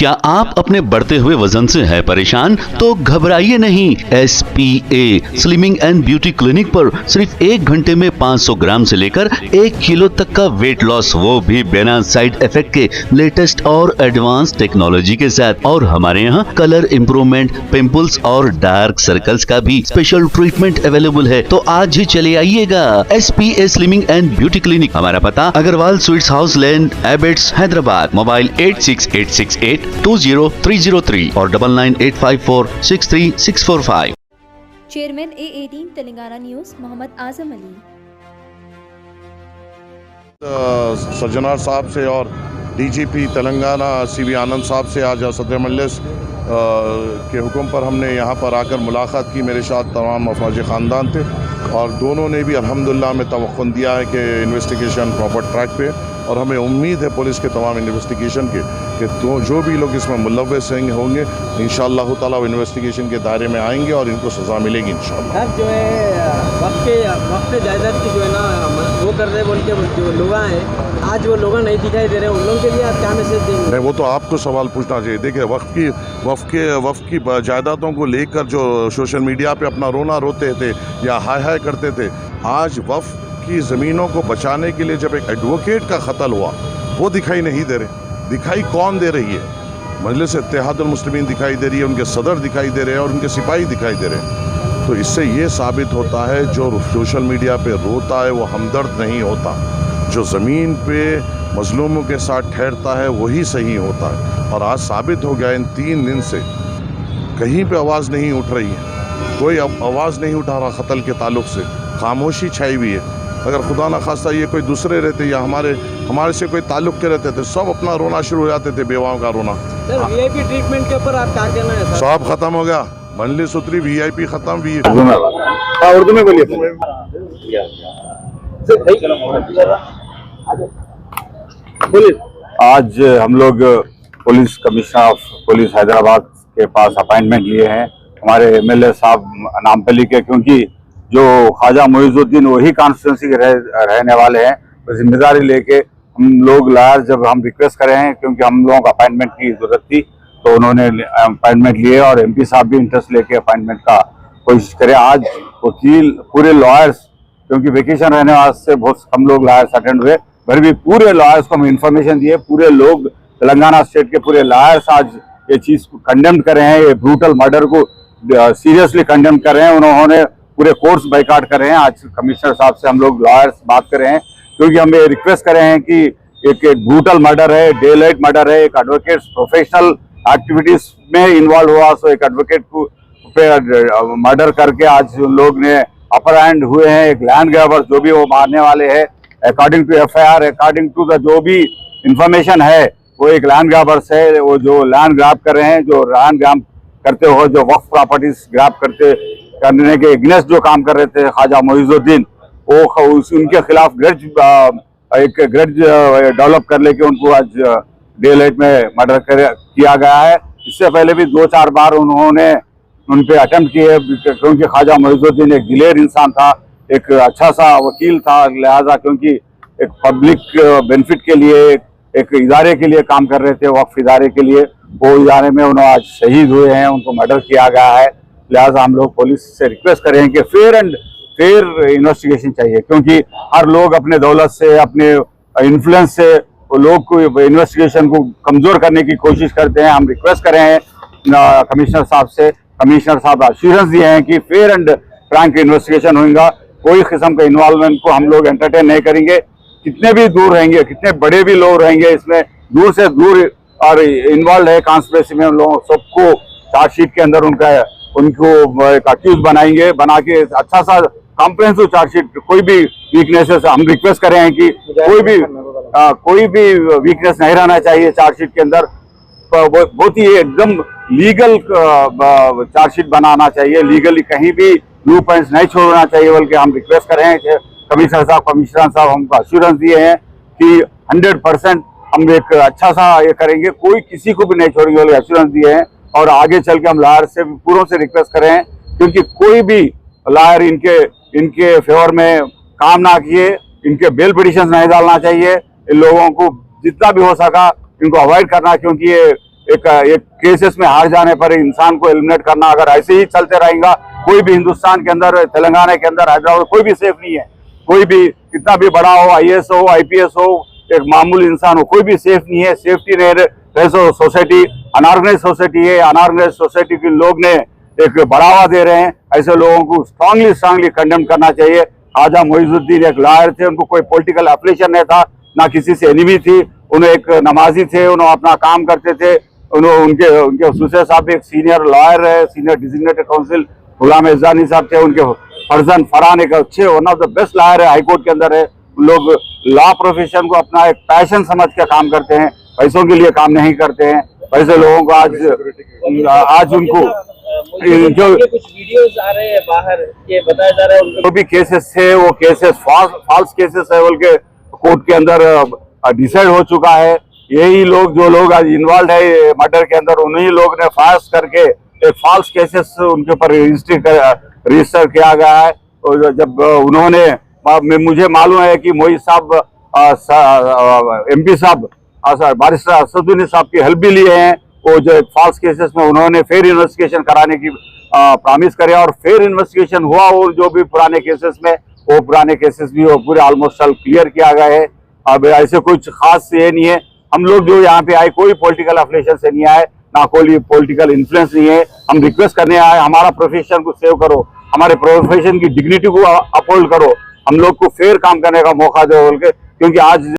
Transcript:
क्या आप अपने बढ़ते हुए वजन से है परेशान? तो घबराइए नहीं। SPA slimming and beauty clinic पर सिर्फ 1 घंटे में 500 ग्राम से लेकर 1 किलो तक का वेट लॉस, वो भी बिना साइड इफेक्ट के लेटेस्ट और एडवांस टेक्नोलॉजी के साथ। और हमारे यहाँ कलर इम्प्रूवमेंट, पिंपल्स और डार्क सर्कल्स का भी स्पेशल ट्रीटमेंट अवेलेबल है। तो आज ही चले आइएगा SPA slimming and beauty clinic. हमारा पता Agarwal sweets house land, Abids, Hyderabad. Mobile 8686820303 और 9985463645। Chairman A18 Telangana news Mohammed Azam Ali. Sajjanar साहब से और DGP तेलंगाना CB आनंद साहब से आज सदर मजलिस के हुक्म पर हमने यहाँ पर आकर मुलाकात की। मेरे साथ तमाम अफराज ख़ानदान थे और दोनों ने भी अल्हम्दुलिल्लाह हमें तवक्कुन दिया है कि इन्वेस्टिगेशन प्रॉपर ट्रैक पे, और हमें उम्मीद है पुलिस के तमाम इन्वेस्टिगेशन के कि तो जो भी लोग इसमें मुलव्वस होंगे इंशाअल्लाह ताला वो इन्वेस्टिगेशन के दायरे में आएंगे और इनको सज़ा मिलेगी इंशाअल्लाह। सर जो है वक्त जायदाद की जो है ना वो कर रहे बोल के जो लोग हैं आज वो लोग नहीं दिखाई दे रहे, उन लोगों के लिए आप क्या मैसेज देंगे? नहीं, वो तो आपको सवाल पूछना चाहिए। देखिए वक्फ की जायदादों को लेकर जो सोशल मीडिया पे अपना रोना रोते थे या हाय करते थे, आज वक्फ की ज़मीनों को बचाने के लिए जब एक एडवोकेट का कत्ल हुआ वो दिखाई नहीं दे रहे। दिखाई कौन दे रही है? मजलिस इत्तेहादुल मुस्लिमीन दिखाई दे रही है, उनके सदर दिखाई दे रहे हैं और उनके सिपाही दिखाई दे रहे हैं। तो इससे ये साबित होता है जो सोशल मीडिया पे रोता है वो हमदर्द नहीं होता, जो ज़मीन पे मजलूमों के साथ ठहरता है वही सही होता है। और आज साबित हो गया इन 3 दिन से कहीं पे आवाज़ नहीं उठ रही है, कोई आवाज़ नहीं उठा रहा कत्ल के ताल्लुक़ से, खामोशी छाई हुई है। अगर खुदा न खास्ता ये कोई दूसरे रहते या हमारे से कोई ताल्लुक़ के रहते थे, सब अपना रोना शुरू हो जाते थे, बेवाओं का रोना। सर VIP ट्रीटमेंट के ऊपर आप क्या कहना है? सब ख़त्म हो गया, मजलिस उतरी, VIP ख़त्म। उर्दू में बोलिए। आज हम लोग police commissioner of police Hyderabad के पास अपॉइंटमेंट लिए हैं हमारे MLA साहब नामपल्ली के, क्योंकि जो ख्वाजा मोइजुद्दीन वही कॉन्स्टिट्यूंसी के रहने वाले हैं, तो जिम्मेदारी लेके हम लोग लायर जब हम रिक्वेस्ट करे हैं, क्योंकि हम लोगों को अपॉइंटमेंट की ज़रूरत थी तो उन्होंने अपॉइंटेंट लिए और MP साहब भी इंटरेस्ट लेके अपॉइंटमेंट का कोशिश करें। आज वकील पूरे लॉयर्स, क्योंकि वेकेशन रहने वास्ते बहुत कम लोग लॉयर्स अटेंड हुए, फिर भी पूरे लॉयर्स को हम इंफॉर्मेशन दिए। पूरे लोग तेलंगाना स्टेट के पूरे लॉयर्स आज ये चीज़ को कंडेम कर रहे हैं, ये ब्रूटल मर्डर को सीरियसली कंडेम कर रहे हैं। उन्होंने पूरे कोर्स बाइकाट कर रहे हैं। आज कमिश्नर साहब से हम लोग लॉयर्स बात कर रहे हैं, क्योंकि हम ये रिक्वेस्ट कर रहे हैं कि एक ब्रूटल मर्डर है, डे लाइट मर्डर है, एक एडवोकेट प्रोफेशनल एक्टिविटीज में इन्वॉल्व हुआ, सो एक एडवोकेट को मर्डर करके आज उन लोग ने अपर हैंड हुए हैं। एक लैंड ग्रैबर जो भी वो मारने वाले हैं, according to FIR, according to the जो भी इंफॉर्मेशन है, वो एक लैंड ग्रैबर्स है। वो जो लैंड ग्रैब कर रहे हैं, जो लैंड ग्रैब करते हो, जो वक्फ प्रॉपर्टीज ग्रैब करने के अगेंस्ट जो काम कर रहे थे ख्वाजा मोइजुद्दीन, वो उनके खिलाफ एक ग्रज डेवलप कर लेके उनको आज डे लाइट में मर्डर किया गया है। इससे पहले भी 2-4 बार उन्होंने उन पे अटेम्प्ट किए, क्योंकि ख्वाजा मोइजुद्दीन एक दिलेर इंसान था, एक अच्छा सा वकील था, लिहाजा क्योंकि एक पब्लिक बेनिफिट के लिए एक इदारे के लिए काम कर रहे थे, वक्फ इदारे के लिए, वो इदारे में उन्होंने आज शहीद हुए हैं, उनको मर्डर किया गया है। लिहाजा हम लोग पुलिस से रिक्वेस्ट करें कि फेयर इन्वेस्टिगेशन चाहिए, क्योंकि हर लोग अपने दौलत से, अपने इन्फ्लुएंस से वो लोग को इन्वेस्टिगेशन को कमज़ोर करने की कोशिश करते हैं। हम रिक्वेस्ट कर रहे हैं कमिश्नर साहब से, कमिश्नर साहब एश्योरेंस दिए हैं कि फेयर एंड फ्रैंक इन्वेस्टिगेशन होगा, कोई किस्म का इन्वॉल्वमेंट को हम लोग एंटरटेन नहीं करेंगे। कितने भी दूर रहेंगे, कितने बड़े भी लोग रहेंगे इसमें, दूर से दूर और इन्वॉल्व है कॉन्स्पिरेसी में, उन लोगों सबको चार्जशीट के अंदर उनको एक अक्यूज बनाएंगे, बना के अच्छा सा कॉम्प्रिहेंसिव चार्जशीट। कोई भी वीकनेसेस हम रिक्वेस्ट कर रहे हैं कि कोई भी वीकनेस नहीं रहना चाहिए चार्जशीट के अंदर, बहुत ही एकदम लीगल चार्जशीट बनाना चाहिए, लीगली कहीं भी ब्लू पॉइंट्स नहीं छोड़ना चाहिए। बल्कि हम रिक्वेस्ट कर रहे हैं कि कमिश्नर साहब हमको अश्योरेंस दिए हैं कि 100% हम एक अच्छा सा ये करेंगे, कोई किसी को भी नहीं छोड़ेंगे, बोले एश्योरेंस दिए हैं। और आगे चल के हम लायर से पूरों से रिक्वेस्ट करें, क्योंकि कोई भी लायर इनके फेवर में काम ना किए, इनके बेल पिटिशन नहीं डालना चाहिए। इन लोगों को जितना भी हो सका इनको अवॉइड करना, क्योंकि ये एक केसेस में हार जाने पर इंसान को एलिमिनेट करना, अगर ऐसे ही चलते रहेगा, कोई भी हिंदुस्तान के अंदर, तेलंगाना के अंदर, हैदराबाद, कोई भी सेफ नहीं है। कोई भी कितना भी बड़ा हो, IAS हो, IPS हो, एक मामूली इंसान हो, कोई भी सेफ नहीं है। सेफ्टी नहीं रहे, सोसाइटी अनऑर्गेनाइज सोसाइटी है। अनऑर्गेनाइज सोसाइटी के लोग ने एक बढ़ावा दे रहे हैं। ऐसे लोगों को स्ट्रांगली कंडेम करना चाहिए। ख्वाजा मोइजुद्दीन एक लॉयर थे, उनको कोई पॉलिटिकल एफिलिएशन नहीं था, ना किसी से एनिमी थी। उन्हें एक नमाजी थे, उन्होंने अपना काम करते थे। उनके सुसे साहब एक सीनियर लॉयर है, सीनियर डिजिग्नेटेड काउंसिल गुलाम एजानी साहब थे। उनके फरजन फरहान एक अच्छे one of the best lawyer है, हाईकोर्ट के अंदर है। लोग लॉ प्रोफेशन को अपना एक पैशन समझ के काम करते हैं, पैसों के लिए काम नहीं करते हैं। वैसे लोगों को आज उनको जो कुछ वीडियोस आ रहे हैं बाहर, ये बताया जा रहा है उनको जो भी केसेस थे वो केसेस फॉल्स केसेस है बोल के कोर्ट के अंदर डिसाइड हो चुका है। यही लोग जो लोग आज इन्वॉल्व है मर्डर के अंदर, उन्हीं लोग ने फायर्स करके एक फॉल्स केसेस उनके ऊपर रजिस्टर किया गया है। और जब उन्होंने, मुझे मालूम है कि मोहित साहब MP साहब बारिस्टर असदुद्दीन साहब की हेल्प भी लिए हैं। वो जो फॉल्स केसेस में उन्होंने फेयर इन्वेस्टिगेशन कराने की प्रॉमिस करे और फेयर इन्वेस्टिगेशन हुआ। और जो भी पुराने केसेस में, वो पुराने केसेस भी वो पूरे ऑलमोस्ट ऑल क्लियर किया गया है। अब ऐसे कुछ खास ये नहीं है। हम लोग जो यहाँ पे आए कोई पॉलिटिकल एफिलिएशन से नहीं आए, ना कोई पॉलिटिकल इन्फ्लुएंस नहीं है। हम रिक्वेस्ट करने आए, हमारा प्रोफेशन को सेव करो, हमारे प्रोफेशन की डिग्निटी को अपहोल्ड करो, हम लोग को फेयर काम करने का मौका दो बोल के, क्योंकि आज